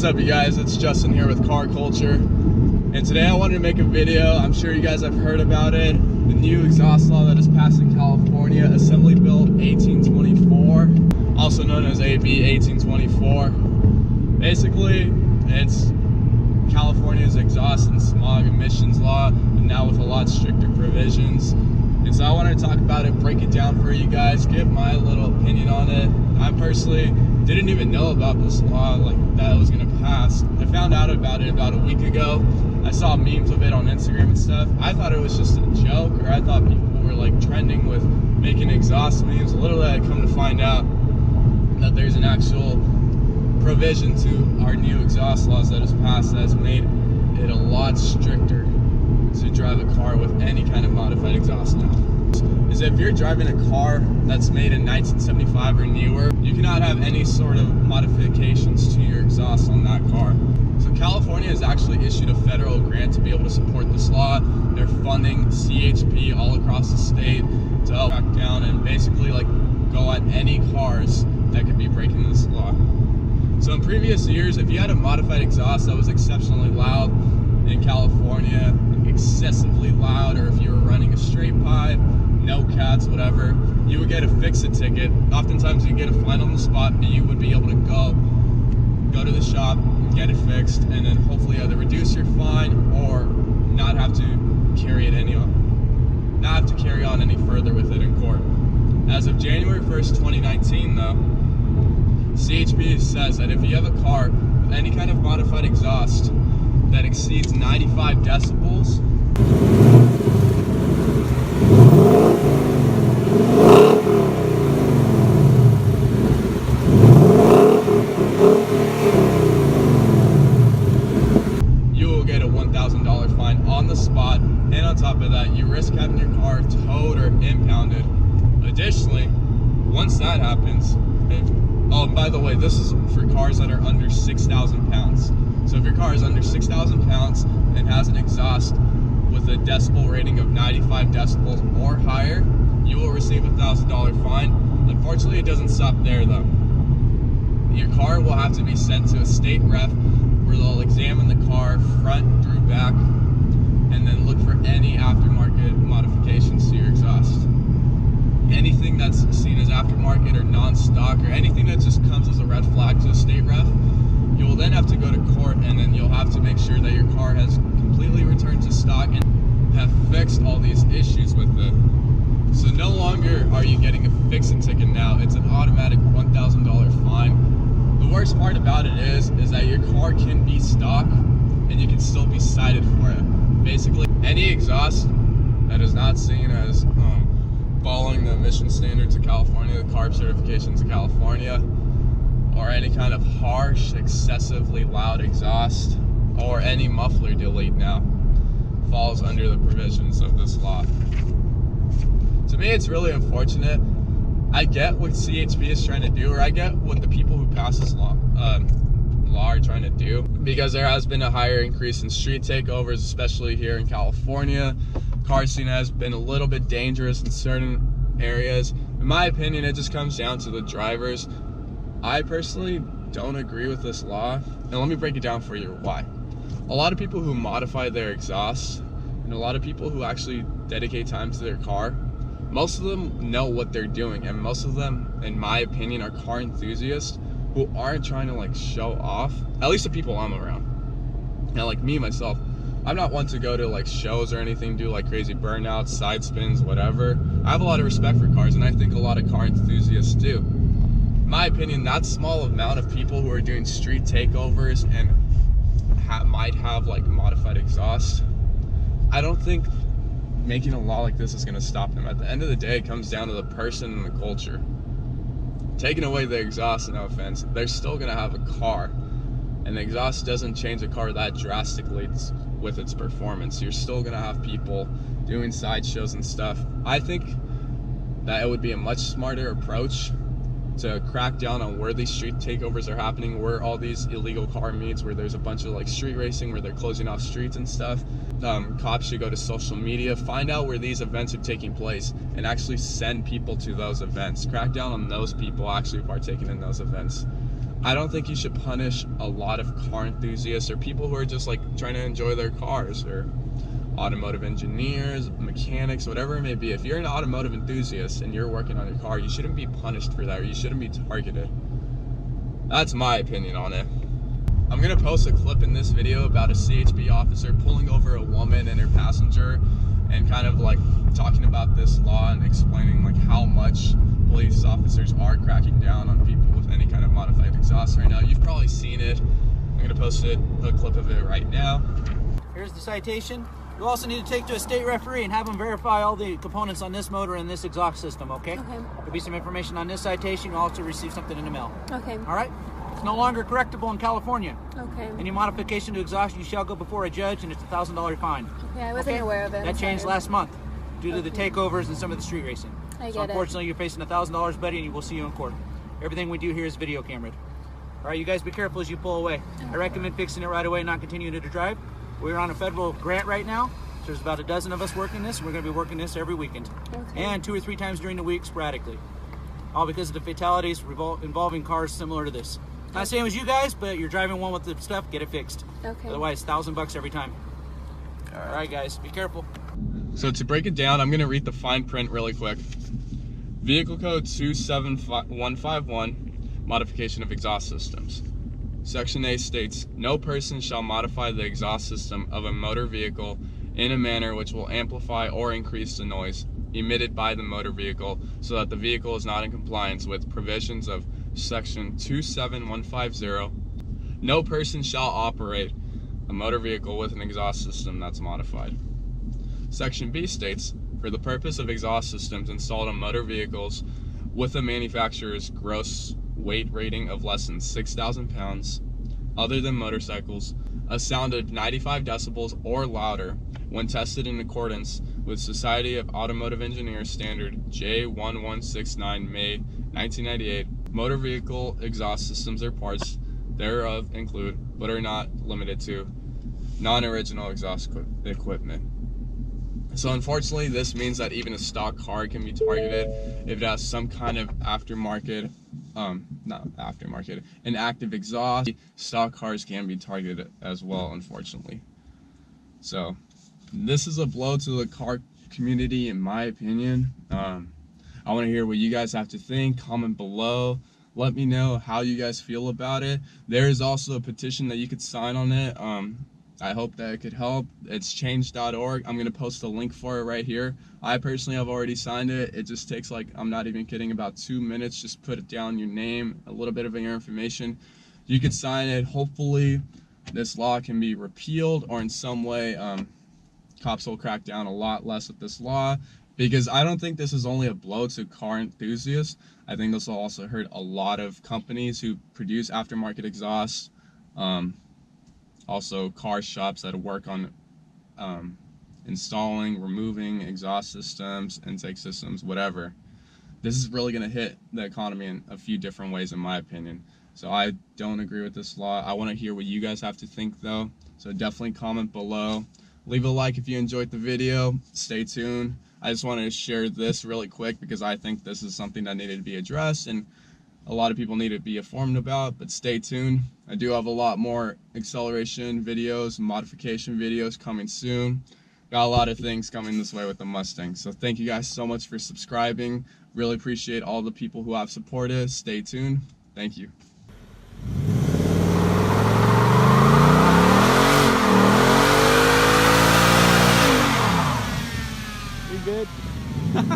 up, you guys? It's Justin here with Car Culture, and today I wanted to make a video. I'm sure you guys have heard about it, the new exhaust law that is passed in California, Assembly Bill 1824, also known as AB 1824. Basically, it's California's exhaust and smog emissions law, but now with a lot stricter provisions. And so I wanted to talk about it, break it down for you guys, give my little opinion on it. I personally didn't even know about this law, that it was going to pass. I found out about it about a week ago. I saw memes of it on Instagram and stuff. I thought it was just a joke, or I thought people were trending with making exhaust memes. Literally, I come to find out that there's an actual provision to our new exhaust laws that is passed that has made it a lot stricter to drive a car with any kind of modified exhaust now. Is if you're driving a car that's made in 1975 or newer, you cannot have any sort of modifications to your exhaust on that car. So California has actually issued a federal grant to be able to support this law. They're funding CHP all across the state to help crack down and basically go at any cars that could be breaking this law. So in previous years, if you had a modified exhaust that was exceptionally loud in California, excessively loud, or if you were running a straight pipe, no cats, whatever, you would get a fix-it ticket. Oftentimes you get a fine on the spot, but you would be able to go to the shop, get it fixed, and then hopefully either reduce your fine or not have to carry on any further with it in court. As of January 1st, 2019 though, CHP says that if you have a car with any kind of modified exhaust that exceeds 95 decibels, you will get a $1,000 fine on the spot, and on top of that, you risk having your car towed or impounded. Additionally, once that happens, oh, by the way, this is for cars that are under 6,000 pounds. So if your car is under 6,000 pounds and has an exhaust with a decibel rating of 95 decibels or higher, you will receive a $1,000 fine. Unfortunately, it doesn't stop there though. Your car will have to be sent to a state ref where they'll examine the car front through back and then look for any aftermarket modifications to your exhaust. Anything that's seen as aftermarket or non-stock, or anything that just comes as a red flag to a state ref, you will then have to go to court, and then you'll have to make sure that your car has completely returned to stock and have fixed all these issues with it. So no longer are you getting a fix-it ticket now, it's an automatic $1,000 fine. The worst part about it is that your car can be stock and you can still be cited for it. Basically, any exhaust that is not seen as following the emission standards of California, the CARB certifications of California, or any kind of harsh, excessively loud exhaust, or any muffler delete now, falls under the provisions of this law. To me, it's really unfortunate. I get what CHP is trying to do, or I get what the people who pass this law are trying to do, because there has been a higher increase in street takeovers, especially here in California. Car scene has been a little bit dangerous in certain areas. In my opinion, it just comes down to the drivers. I personally don't agree with this law, and let me break it down for you why. A lot of people who modify their exhaust, and a lot of people who actually dedicate time to their car, most of them know what they're doing, and most of them, in my opinion, are car enthusiasts who aren't trying to show off, at least the people I'm around. Now, me, myself, I'm not one to go to shows or anything, do crazy burnouts, side spins, whatever. I have a lot of respect for cars, and I think a lot of car enthusiasts do. In my opinion, that small amount of people who are doing street takeovers and might have modified exhaust, I don't think making a law like this is going to stop them. At the end of the day, it comes down to the person and the culture. Taking away the exhaust, no offense, they're still going to have a car, and the exhaust doesn't change a car that drastically with its performance. You're still going to have people doing sideshows and stuff. I think that it would be a much smarter approach to crack down on where these street takeovers are happening, where all these illegal car meets, where there's a bunch of street racing, where they're closing off streets and stuff. Cops should go to social media, find out where these events are taking place, and actually send people to those events. Crack down on those people actually partaking in those events. I don't think you should punish a lot of car enthusiasts or people who are just like trying to enjoy their cars, or automotive engineers, mechanics, whatever it may be. If you're an automotive enthusiast and you're working on your car, you shouldn't be punished for that, or you shouldn't be targeted. That's my opinion on it. I'm gonna post a clip in this video about a CHP officer pulling over a woman and her passenger and kind of like talking about this law and explaining like how much police officers are cracking down on people with any kind of modified exhaust right now. You've probably seen it. I'm gonna post a clip of it right now. Here's the citation. You also need to take to a state referee and have them verify all the components on this motor and this exhaust system, okay? Okay. There'll be some information on this citation. You'll also receive something in the mail. Okay. All right? It's no longer correctable in California. Okay. Any modification to exhaust, you shall go before a judge, and it's a $1,000 fine. Okay, I wasn't aware of it. That changed Sorry. last month due to the Okay. takeovers and some of the street racing. I So get it. unfortunately, you're facing $1,000, buddy, and we'll see you in court. Everything we do here is video cameraed. All right, you guys be careful as you pull away. I recommend fixing it right away and not continuing to drive. We're on a federal grant right now. So there's about a dozen of us working this. We're going to be working this every weekend. Okay. And 2 or 3 times during the week sporadically. All because of the fatalities involving cars similar to this. Not the same as you guys, but you're driving one with the stuff, get it fixed. Okay. Otherwise, $1,000 every time. All right, guys, be careful. So to break it down, I'm gonna read the fine print really quick. Vehicle code 27151, modification of exhaust systems. Section A states, no person shall modify the exhaust system of a motor vehicle in a manner which will amplify or increase the noise emitted by the motor vehicle so that the vehicle is not in compliance with provisions of section 27150. No person shall operate a motor vehicle with an exhaust system that's modified. Section B states, for the purpose of exhaust systems installed on motor vehicles with a manufacturer's gross weight rating of less than 6,000 pounds, other than motorcycles, a sound of 95 decibels or louder when tested in accordance with Society of Automotive Engineers Standard J1169 May 1998, motor vehicle exhaust systems or parts thereof include, but are not limited to, non-original exhaust equipment. So unfortunately, this means that even a stock car can be targeted if it has some kind of aftermarket, an active exhaust. Stock cars can be targeted as well, unfortunately. So this is a blow to the car community, in my opinion. I want to hear what you guys have to think. Comment below. Let me know how you guys feel about it. There is also a petition that you could sign on it. I hope that it could help. It's change.org. I'm going to post a link for it right here. I personally have already signed it. It just takes, like, I'm not even kidding, about 2 minutes. Just put it down, your name, a little bit of your information. You could sign it. Hopefully this law can be repealed, or in some way cops will crack down a lot less with this law, because I don't think this is only a blow to car enthusiasts. I think this will also hurt a lot of companies who produce aftermarket exhausts. Also car shops that work on installing, removing exhaust systems, intake systems, whatever. This is really going to hit the economy in a few different ways, in my opinion. So I don't agree with this law. I want to hear what you guys have to think, though. So definitely comment below. Leave a like if you enjoyed the video. Stay tuned. I just wanted to share this really quick because I think this is something that needed to be addressed and a lot of people need to be informed about, but stay tuned. I do have a lot more acceleration videos, modification videos coming soon. Got a lot of things coming this way with the Mustang. So thank you guys so much for subscribing. Really appreciate all the people who have supported. Stay tuned. Thank you.